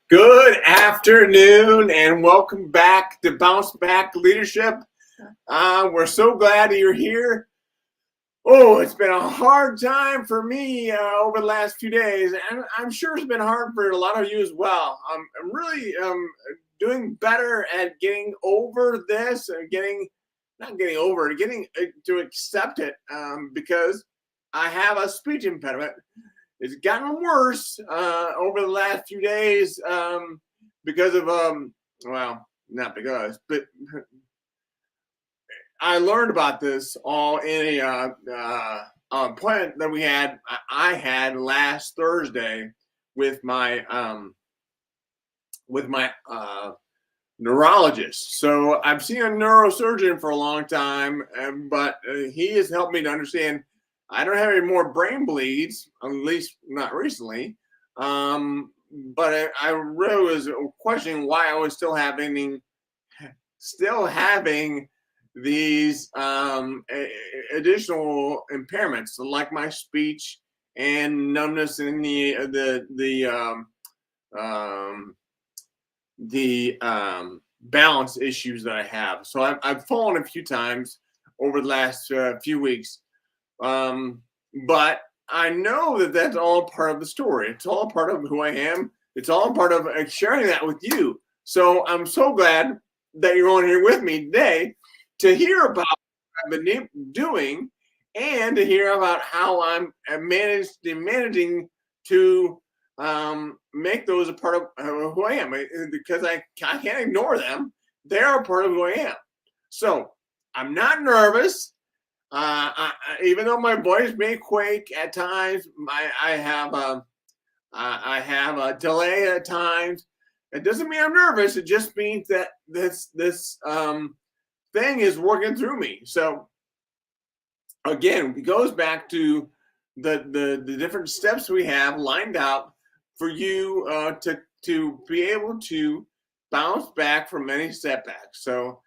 Good afternoon and welcome back to BounceBack Leadership. We're so glad that you're here. Oh, it's been a hard time for me over the last few days, and I'm sure it's been hard for a lot of you as well. I'm really doing better at getting over this and getting to accept it because I have a speech impediment. It's gotten worse over the last few days because of, well, not because, but I learned about this all in a appointment that I had last Thursday with my neurologist. So I've seen a neurosurgeon for a long time, but he has helped me to understand I don't have any more brain bleeds, at least not recently. But I really was questioning why I was still having these additional impairments, like my speech and numbness in the balance issues that I have. So I've fallen a few times over the last few weeks. But I know that that's all part of the story. It's all part of who I am. It's all part of sharing that with you. So I'm so glad that you're on here with me today to hear about what I've been doing and to hear about how I'm managing to make those a part of who I am, because I can't ignore them. They're a part of who I am. So I'm not nervous. Even though my voice may quake at times, I have a delay at times. It doesn't mean I'm nervous. It just means that this thing is working through me. So again, it goes back to the different steps we have lined out for you to be able to bounce back from any setbacks. So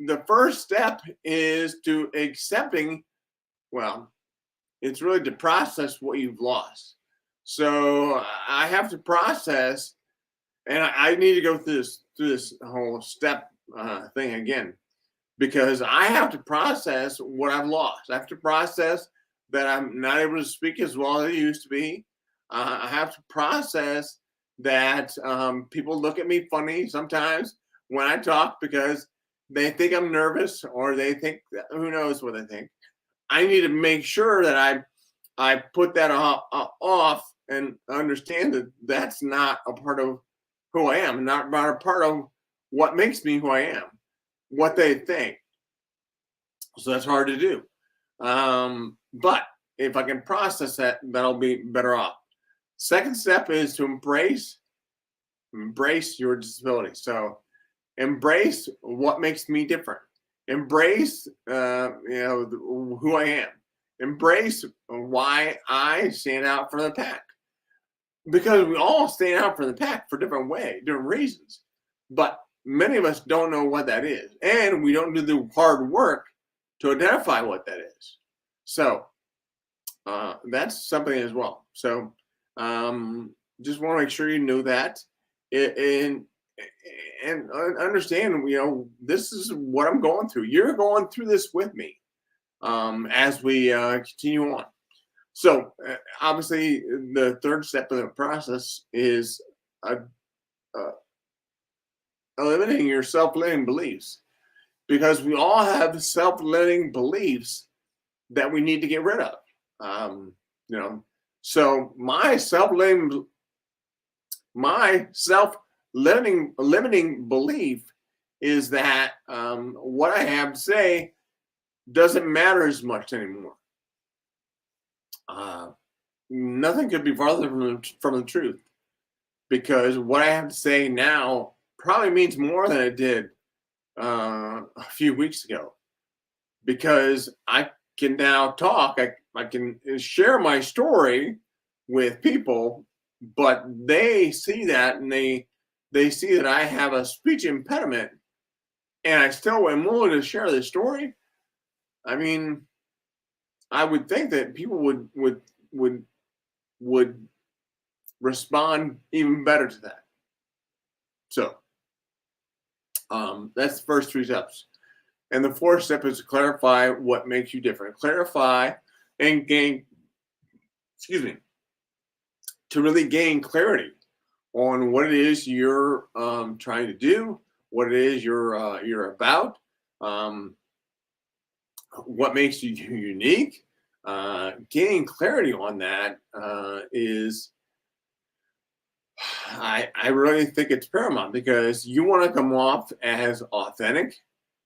the first step is to accepting, well, it's really to process what you've lost. So I have to process, and I need to go through this whole step thing again, because I have to process what I've lost. I have to process that I'm not able to speak as well as I used to be. I have to process that people look at me funny sometimes when I talk because they think I'm nervous, or they think, who knows what they think. I need to make sure that I put that off and understand that that's not a part of who I am, not a part of what makes me who I am, what they think. So that's hard to do. But if I can process that, that'll be better off. Second step is to embrace your disability. So embrace what makes me different. Embrace, who I am. Embrace why I stand out for the pack. Because we all stand out for the pack for different reasons. But many of us don't know what that is. And we don't do the hard work to identify what that is. So that's something as well. So just want to make sure you know that. And understand, this is what I'm going through. You're going through this with me as we continue on. So obviously, the third step of the process is uh, uh, eliminating your self-limiting beliefs, because we all have self-limiting beliefs that we need to get rid of. Um, you know, so my self limiting belief is that what I have to say doesn't matter as much anymore. Uh, Nothing could be farther from the truth, because what I have to say now probably means more than it did a few weeks ago, because I can now talk. I can share my story with people, but they see that, and they see that I have a speech impediment, and I still am willing to share this story. I mean, I would think that people would would respond even better to that. So that's the first three steps. And the fourth step is to clarify what makes you different. Clarify and gain, excuse me, to really gain clarity on what it is you're trying to do, what it is you're about, um, what makes you unique. Gaining clarity on that is, I really think it's paramount, because you want to come off as authentic,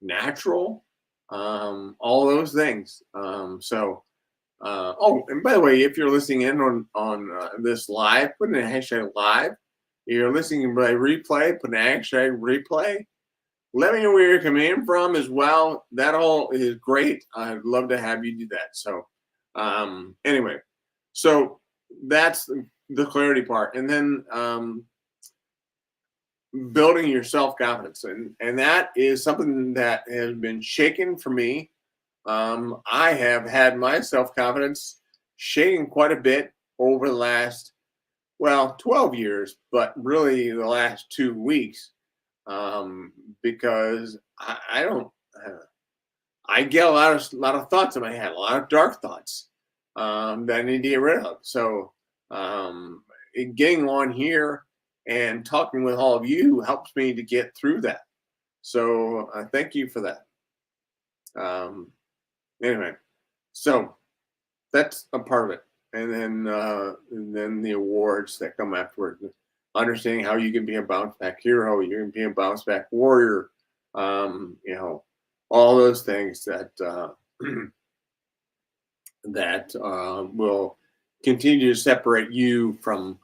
natural, all those things. Oh, and by the way, if you're listening in on this live, put in a hashtag live. If you're listening by replay, put an hashtag replay. Let me know where you're coming in from as well. That all is great. I'd love to have you do that. So, anyway, so that's the clarity part, and then building your self confidence, and that is something that has been shaken for me. I have had my self confidence shaken quite a bit over the last, well, 12 years, but really the last 2 weeks, because I don't, I get a lot of thoughts in my head, a lot of dark thoughts that I need to get rid of. So, getting on here and talking with all of you helps me to get through that. So, thank you for that. Anyway, so that's a part of it, and then the awards that come afterward. Understanding how you can be a bounce back hero, you can be a bounce back warrior, all those things that that will continue to separate you from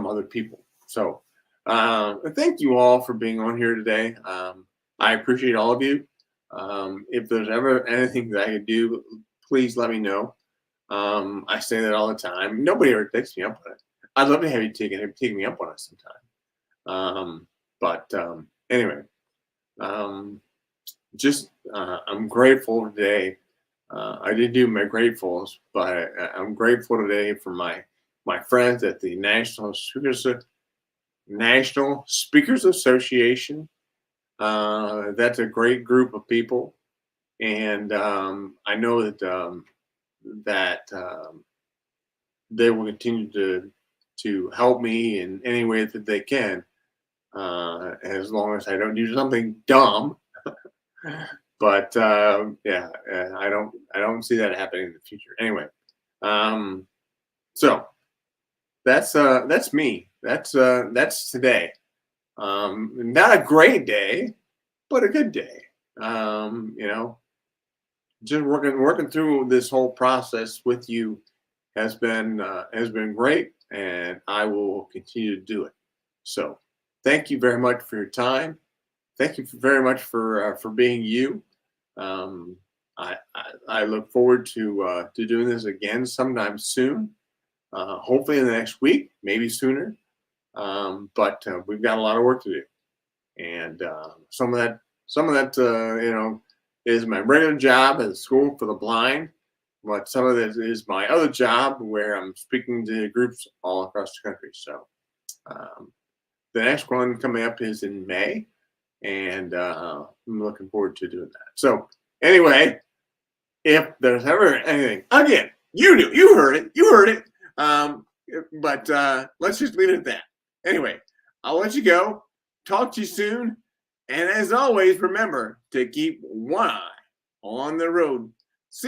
other people. So, thank you all for being on here today. I appreciate all of you. If there's ever anything that I could do, please let me know. I say that all the time. Nobody ever takes me up on it. I'd love to have you take me up on it sometime. But anyway, just I'm grateful today. I did do my gratefuls, but I'm grateful today for my friends at the National Speakers Association. That's a great group of people, and I know that they will continue to help me in any way that they can, as long as I don't do something dumb. But yeah, I don't see that happening in the future. Anyway, so that's me. That's today. Not a great day, but a good day. Just working through this whole process with you has been great, and I will continue to do it. So, thank you very much for your time. Thank you very much for being you. Um, I look forward to doing this again sometime soon. Hopefully in the next week, maybe sooner. But we've got a lot of work to do, and some of that is my regular job at the School for the Blind. But some of this is my other job, where I'm speaking to groups all across the country. So um, the next one coming up is in May, and I'm looking forward to doing that. So anyway, if there's ever anything, again, You knew. You heard it. You heard it. But let's just leave it at that. Anyway, I'll let you go. Talk to you soon. And as always, remember to keep one eye on the road.